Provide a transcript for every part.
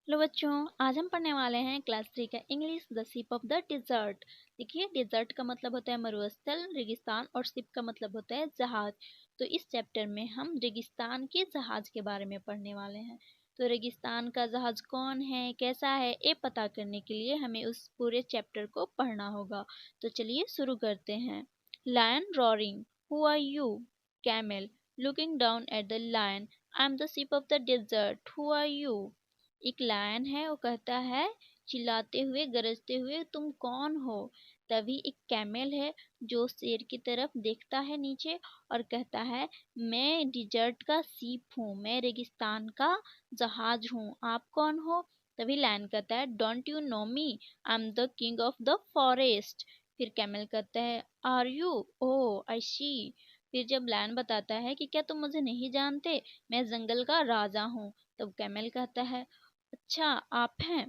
Hello बच्चों, आज हम पढ़ने वाले हैं क्लास 3 का English the ship of the dessert. देखिए, डिजर्ट का मतलब होता है मरुस्थल, रेगिस्तान, और शिप का मतलब होता है जहाज। तो इस चैप्टर में हम रेगिस्तान के जहाज के बारे में पढ़ने वाले हैं। तो रेगिस्तान का जहाज कौन है, कैसा है, ये पता करने के लिए हमें उस पूरे चैप्टर को पढ़ना होगा। तो चलिए शुरू करते हैं। Lion roaring, who are you? Camel looking down at the lion, I am the ship of the desert, who are you? एक लायन है, वो कहता है चिल्लाते हुए, गरजते हुए, तुम कौन हो? तभी एक कैमल है जो शेर की तरफ देखता है नीचे और कहता है, मैं डिजर्ट का सीप हूँ, मैं रेगिस्तान का जहाज हूँ, आप कौन हो? तभी लायन कहता है, don't you know me, I am the king of the forest. फिर कैमल कहता है, आर यू? ओ आई सी। फिर जब लायन बताता है कि क्या तुम मुझे नहीं जानते, मैं जंगल का राजा हूँ, तब कैमल कहता है, अच्छा आप हैं।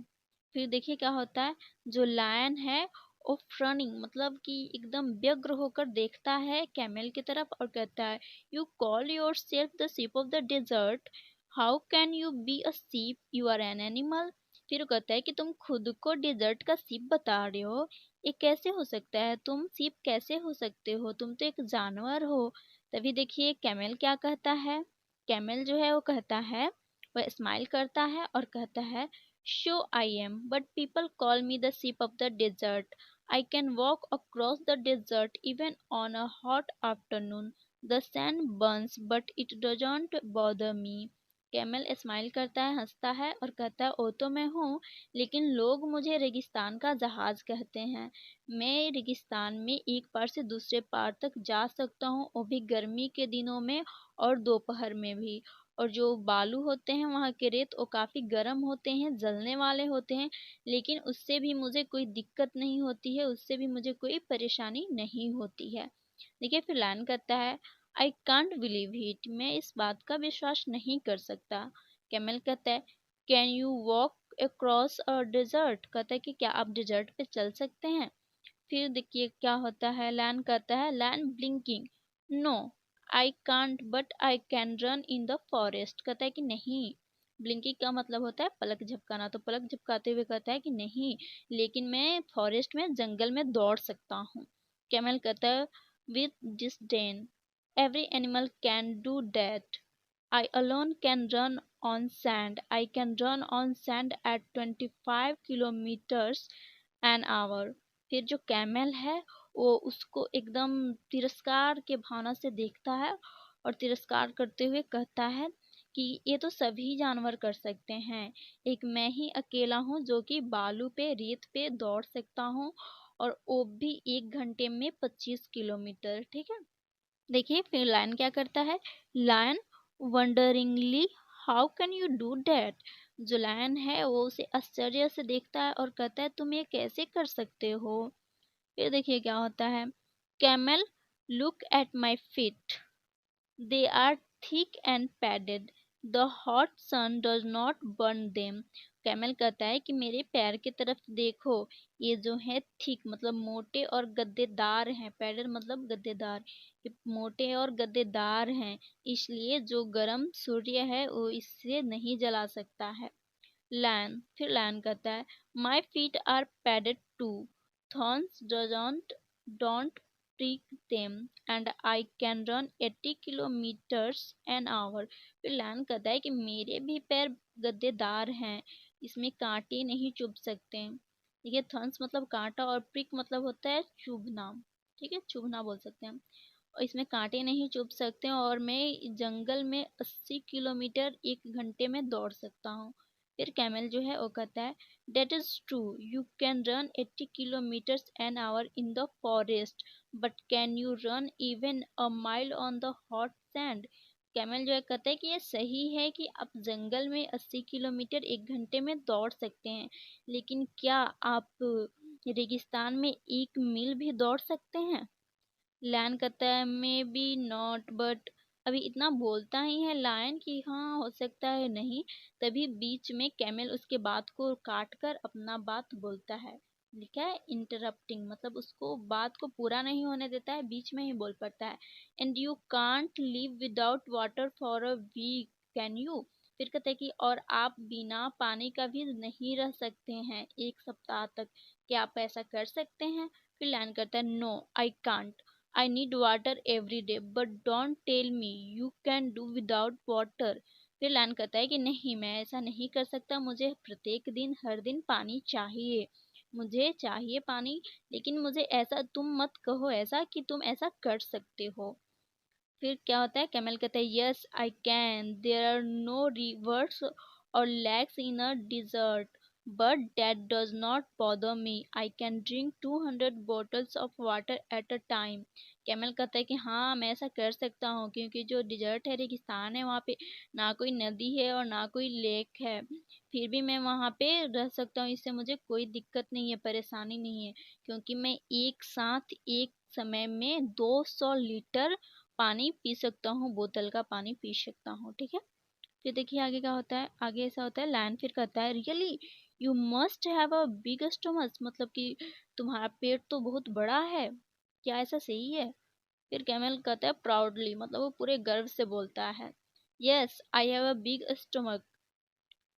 फिर देखिए क्या होता है, जो लायन है वो फ्रनिंग मतलब कि एकदम व्यग्र होकर देखता है कैमल की तरफ और कहता है, you call yourself the ship of the desert, how can you be a ship, you are an animal. फिर वो कहता है कि तुम खुद को डेजर्ट का शिप बता रहे हो, ये कैसे हो सकता है, तुम शिप कैसे हो सकते हो, तुम तो एक जानवर हो। तभी देखिए कैमल क्या कहता है। कैमल जो है वो कहता है, वह स्माइल करता है और कहता है, so I am, but people call me the ship of the desert, I can walk across the desert even on a hot afternoon, the sand burns but it doesn't bother me. Camel smile करता है, हंसता है और कहता है, ओ तो मैं हूँ, लेकिन लोग मुझे रेगिस्तान का जहाज कहते हैं। मैं रेगिस्तान में एक पार से दूसरे पार तक जा सकता हूँ, वो भी गर्मी के दिनों में और दोपहर में भी। और जो बालू होते हैं वहाँ के रेत, वो काफ़ी गर्म होते हैं, जलने वाले होते हैं, लेकिन उससे भी मुझे कोई दिक्कत नहीं होती है, उससे भी मुझे कोई परेशानी नहीं होती है। देखिए फिर लायन कहता है, आई कांट बिलीव इट, मैं इस बात का विश्वास नहीं कर सकता। कैमल कहता है, can you walk across a desert, कहता है कि क्या आप डेजर्ट पे चल सकते हैं। फिर देखिए क्या होता है, लायन कहता है, lion blinking, no I can't but I can run in the forest, कहता है कि नहीं। ब्लिंकिंग का मतलब होता है पलक झपकाना, तो पलक झपकाते हुए कहता है कि नहीं, लेकिन मैं फॉरेस्ट में, जंगल में दौड़ सकता हूँ। कैमल कहता है, with disdain, every animal can do that, I alone can run on sand. I can run on sand at 25 kilometers an hour. फिर जो कैमल है वो उसको एकदम तिरस्कार के भावना से देखता है और तिरस्कार करते हुए कहता है कि ये तो सभी जानवर कर सकते हैं, एक मैं ही अकेला हूँ जो कि बालू पे, रेत पे दौड़ सकता हूँ, और वो भी 1 घंटे में 25 किलोमीटर। ठीक है। देखिए फिर लायन क्या करता है, lion wonderingly, how can you do that. जो लायन है वो उसे आश्चर्य से देखता है और कहता है, तुम ये कैसे कर सकते हो। फिर देखिए क्या होता है, camel look at my feet, they are thick and padded, the hot sun does not burn them. Camel कहता है कि मेरे पैर की तरफ देखो, ये जो है थिक मतलब मोटे और गद्देदार हैं, पैडेड मतलब गद्देदार, ये मोटे और गद्देदार हैं, इसलिए जो गर्म सूर्य है वो इससे नहीं जला सकता है। लैन फिर लैन कहता है, my feet are padded too, thorns don't prick them and I can run 80 kilometers an hour। फिर लैन कहता है कि मेरे भी पैर गद्देदार हैं, इसमें कांटे नहीं चुभ सकते। देखिए थॉर्न्स मतलब कांटा और प्रिक मतलब होता है चुभना। ठीक है, चुभना बोल सकते हैं। और इसमें कांटे नहीं चुभ सकते और मैं जंगल में 80 किलोमीटर 1 घंटे में दौड़ सकता हूँ। फिर कैमल जो है वो कहता है, that is true, you can run 80 kilometres an hour in the forest, but can you run even a mile on the hot sand. Camel जो है कहता है कि ये सही है कि आप जंगल में 80 किलोमीटर 1 घंटे में दौड़ सकते हैं, लेकिन क्या आप रेगिस्तान में 1 मील भी दौड़ सकते हैं। लायन कहता है, मे बी नॉट बट, अभी इतना बोलता ही है लायन कि हाँ हो सकता है नहीं। तभी बीच में कैमल उसके बात को काट कर अपना बात बोलता है। लिखा है इंटरप्टिंग, मतलब उसको बात को पूरा नहीं होने देता है, बीच में ही बोल पड़ता है। And you can't live without water for a week, can you, फिर कहते हैं कि और आप बिना पानी का भी नहीं रह सकते हैं 1 सप्ताह तक, क्या आप ऐसा कर सकते हैं? फिर लाइन करता है no I can't, I need water every day, but don't tell me you can do without water. फिर लाइन करता है कि नहीं, मैं ऐसा नहीं कर सकता, मुझे प्रत्येक दिन हर दिन पानी चाहिए, मुझे चाहिए पानी, लेकिन मुझे ऐसा तुम मत कहो ऐसा कि तुम ऐसा कर सकते हो। फिर क्या होता है, कैमल कहता है yes I can, there are no rivers और lakes in a desert, but that does not bother me, I can drink 200 bottles of water at a time. Camel कहता है कि हाँ मैं ऐसा कर सकता हूँ, क्योंकि जो डिजर्ट है, रेगिस्तान है, वहाँ पे ना कोई नदी है और ना कोई लेक है, फिर भी मैं वहाँ पे रह सकता हूँ, इससे मुझे कोई दिक्कत नहीं है, परेशानी नहीं है, क्योंकि मैं एक साथ एक समय में 200 लीटर पानी पी सकता हूँ, बोतल का पानी पी सकता हूँ। ठीक है। फिर देखिए आगे क्या होता है, आगे ऐसा होता है लैंड फिर कहता है really you must have a big stomach, मतलब कि तुम्हारा पेट तो बहुत बड़ा है, क्या ऐसा सही है? फिर कैमल कहता है प्राउडली, मतलब वो पूरे गर्व से बोलता है yes I have a big stomach,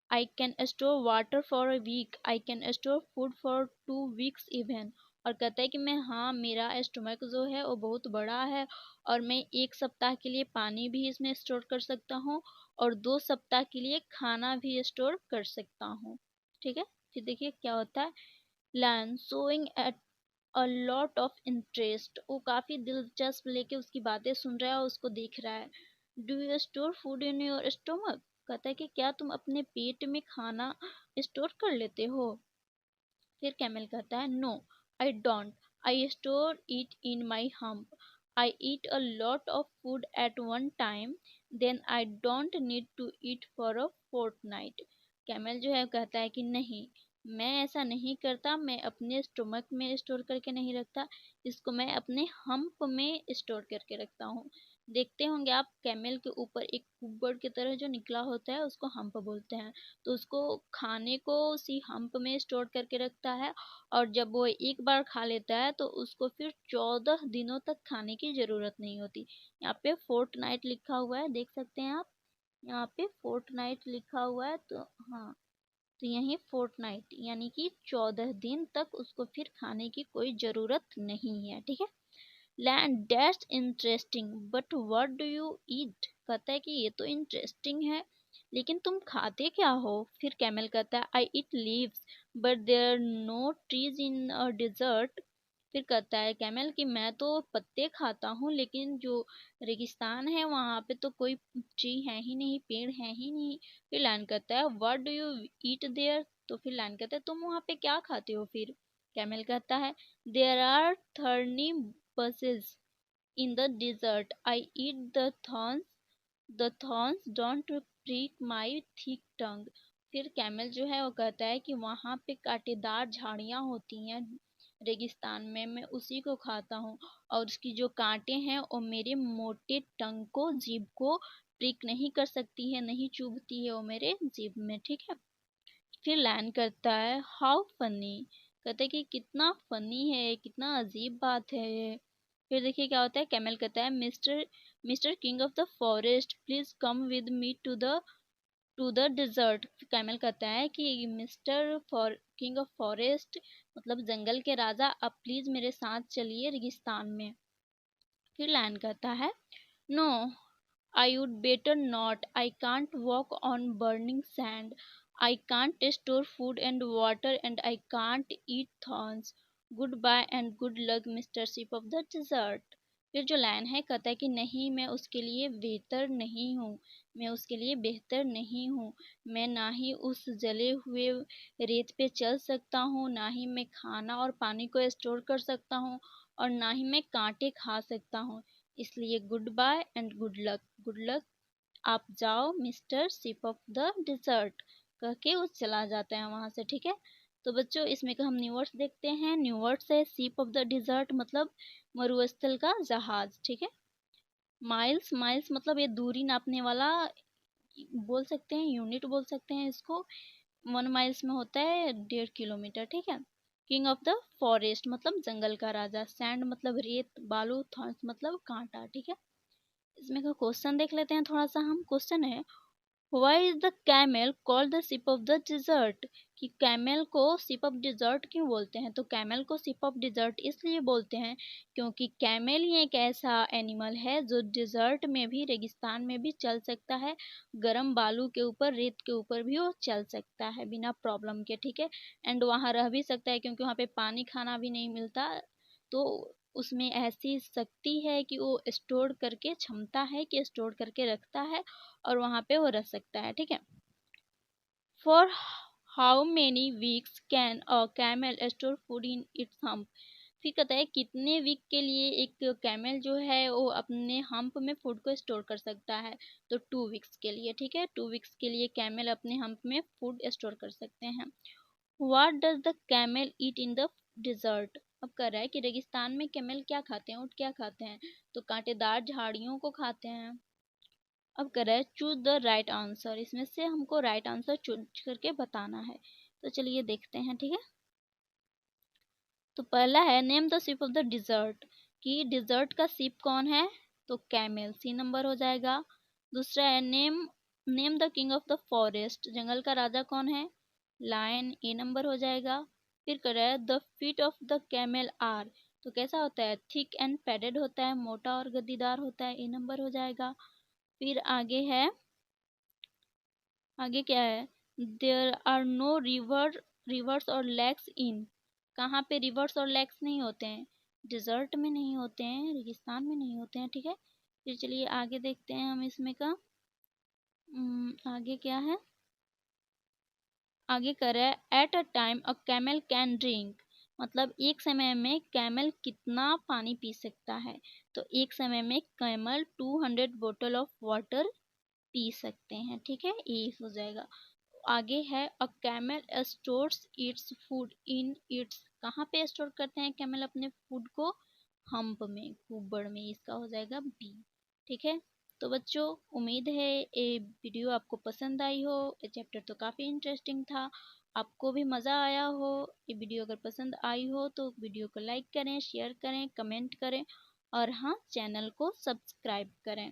I can store water for a week, I can store food for 2 weeks even. और कहता है कि मैं, हाँ मेरा स्टोमक जो है वो बहुत बड़ा है, और मैं 1 सप्ताह के लिए पानी भी इसमें स्टोर कर सकता हूँ, और 2 सप्ताह के लिए खाना भी स्टोर कर सकता हूँ। ठीक है। फिर देखिए क्या होता है, lion showing at a lot of interest, वो काफी दिलचस्प लेके उसकी बातें सुन रहा है और उसको देख रहा है। Do you store food in your stomach, कहता है कि क्या तुम अपने पेट में खाना स्टोर कर लेते हो? फिर कैमल कहता है no I don't, I store it in my hump, I eat a lot of food at one time, then I don't need to eat for a fortnight. Camel जो है कहता है कि नहीं, मैं ऐसा नहीं करता, मैं अपने स्टोमक में स्टोर करके नहीं रखता, इसको मैं अपने हम्प में स्टोर करके रखता हूँ। देखते होंगे आप, कैमल के ऊपर एक कुब्बड़ की तरह जो निकला होता है उसको हम्प बोलते हैं, तो उसको खाने को उसी हम्प में स्टोर करके रखता है, और जब वो एक बार खा लेता है तो उसको फिर 14 दिनों तक खाने की जरूरत नहीं होती। यहाँ पे फोर्ट नाइट लिखा हुआ है, देख सकते हैं आप, यहाँ पे फोर्ट नाइट लिखा हुआ है, तो हाँ, तो यही फोर्ट नाइट यानी कि 14 दिन तक उसको फिर खाने की कोई जरूरत नहीं है। ठीक है। Land that's interesting but what do you eat, कहता है कि ये तो इंटरेस्टिंग है, लेकिन तुम खाते क्या हो? फिर कैमल कहता है I eat leaves but there are no trees in a desert. फिर कहता है कैमल कि मैं तो पत्ते खाता हूँ, लेकिन जो रेगिस्तान है वहाँ पे तो कोई ट्री है ही नहीं, पेड़ है ही नहीं। फिर लैंड कहता है what do you eat there, तो फिर लैंड कहता है तुम वहाँ पे क्या खाते हो? फिर कैमल कहता है there are thorny bushes in the desert. I eat the thorns. The thorns don't prick my thick tongue. फिर कैमल जो है वो कहता है कि वहाँ पे कांटेदार झाड़ियाँ होती हैं रेगिस्तान में, मैं उसी को खाता हूँ, और उसकी जो कांटे हैं वो मेरे मोटे टंग को, जीभ को प्रिक नहीं कर सकती है, नहीं चुभती है वो मेरे जीभ में। ठीक है। फिर लैंड करता है हाउ फनी, कहता है कि कितना फनी है, कितना अजीब बात है ये। फिर देखिए क्या होता है, कैमल कहता है mister mister king of the forest please come with me to the desert. Camel कहता है कि मिस्टर किंग ऑफ फॉरेस्ट, मतलब जंगल के राजा, आप प्लीज मेरे साथ चलिए रेगिस्तान में। फिर लैंड करता है no I would better not, I can't walk on burning sand, I can't store food and water, and I can't eat thorns, goodbye and good luck mister ship of the desert. फिर जो line है कहता है कि नहीं, मैं उसके लिए बेहतर नहीं हूँ, मैं उसके लिए बेहतर नहीं हूँ, मैं ना ही उस जले हुए रेत पे चल सकता हूँ, ना ही मैं खाना और पानी को स्टोर कर सकता हूँ, और ना ही मैं कांटे खा सकता हूँ, इसलिए goodbye and good luck, good luck, आप जाओ mister ship of the desert, कह के वो चला जाता है वहां से। ठीक है। तो बच्चों इसमें का हम न्यू वर्ड्स देखते हैं। न्यू वर्ड्स है शिप ऑफ द डिजर्ट, मतलब मरुस्थल का जहाज। ठीक है। माइल्स, माइल्स मतलब ये दूरी नापने वाला बोल सकते हैं, यूनिट बोल सकते हैं इसको। 1 माइल्स में होता है 1.5 किलोमीटर। ठीक है। किंग ऑफ द फॉरेस्ट मतलब जंगल का राजा। सैंड मतलब रेत, बालू, थॉर्न्स मतलब कांटा। ठीक है। इसमें का क्वेश्चन देख लेते हैं थोड़ा सा हम। क्वेश्चन है why is the camel called the ship of the desert, कि कैमल को सिप ऑफ डिजर्ट क्यों बोलते हैं? तो कैमल को सिप ऑफ डिजर्ट इसलिए बोलते हैं क्योंकि कैमल ही एक ऐसा एनिमल है जो डिजर्ट में भी, रेगिस्तान में भी चल सकता है, गर्म बालू के ऊपर, रेत के ऊपर भी वो चल सकता है बिना प्रॉब्लम के, ठीक है। एंड वहाँ रह भी सकता है क्योंकि वहाँ पे पानी खाना भी नहीं मिलता, तो उसमें ऐसी शक्ति है कि वो स्टोर करके, क्षमता है कि स्टोर करके रखता है और वहाँ पे वो रह सकता है, ठीक है। For how many weeks can a camel store food in its hump, फिर कहता है कितने वीक के लिए एक कैमल जो है वो अपने हम्प में फूड को स्टोर कर सकता है? तो 2 वीक्स के लिए, ठीक है। 2 वीक्स के लिए कैमल अपने हम्प में फूड स्टोर कर सकते हैं। What does the camel eat in the dessert, अब कह रहा है कि रेगिस्तान में कैमल क्या खाते हैं, ऊँट क्या खाते हैं? तो कांटेदार झाड़ियों को खाते हैं। अब कह रहा है चूज द राइट आंसर, इसमें से हमको राइट आंसर चूज करके बताना है। तो चलिए देखते हैं, ठीक है। तो पहला है name the ship of the desert, कि डिजर्ट का शिप कौन है? तो कैमल, सी नंबर हो जाएगा। दूसरा है name name the king of the forest, जंगल का राजा कौन है? लायन, ए नंबर हो जाएगा। फिर कह रहा है the feet of the camel are, तो कैसा होता है? थिक एंड पैडेड होता है, मोटा और गद्दीदार होता है, ए नंबर हो जाएगा। फिर आगे क्या है? देयर आर नो रिवर्स और लेक्स इन, कहाँ पे रिवर्स और लेक्स नहीं होते हैं? डिजर्ट में नहीं होते हैं, रेगिस्तान में नहीं होते हैं, ठीक है। फिर चलिए आगे देखते हैं हम इसमें का। आगे क्या है? आगे कर रहा है eight a time a camel can drink, मतलब एक समय में कैमल कितना पानी पी सकता है? तो एक समय में कैमल 200 बोतल ऑफ वाटर पी सकते हैं, ठीक है, ये हो जाएगा। आगे है a camel stores its food in its, कहाँ पे स्टोर करते हैं कैमल अपने फूड को? हम्प में, कुबड़ में, इसका हो जाएगा बी, ठीक है। तो बच्चों, उम्मीद है ये वीडियो आपको पसंद आई हो, ये चैप्टर तो काफ़ी इंटरेस्टिंग था, आपको भी मज़ा आया हो। ये वीडियो अगर पसंद आई हो तो वीडियो को लाइक करें, शेयर करें, कमेंट करें और हाँ, चैनल को सब्सक्राइब करें।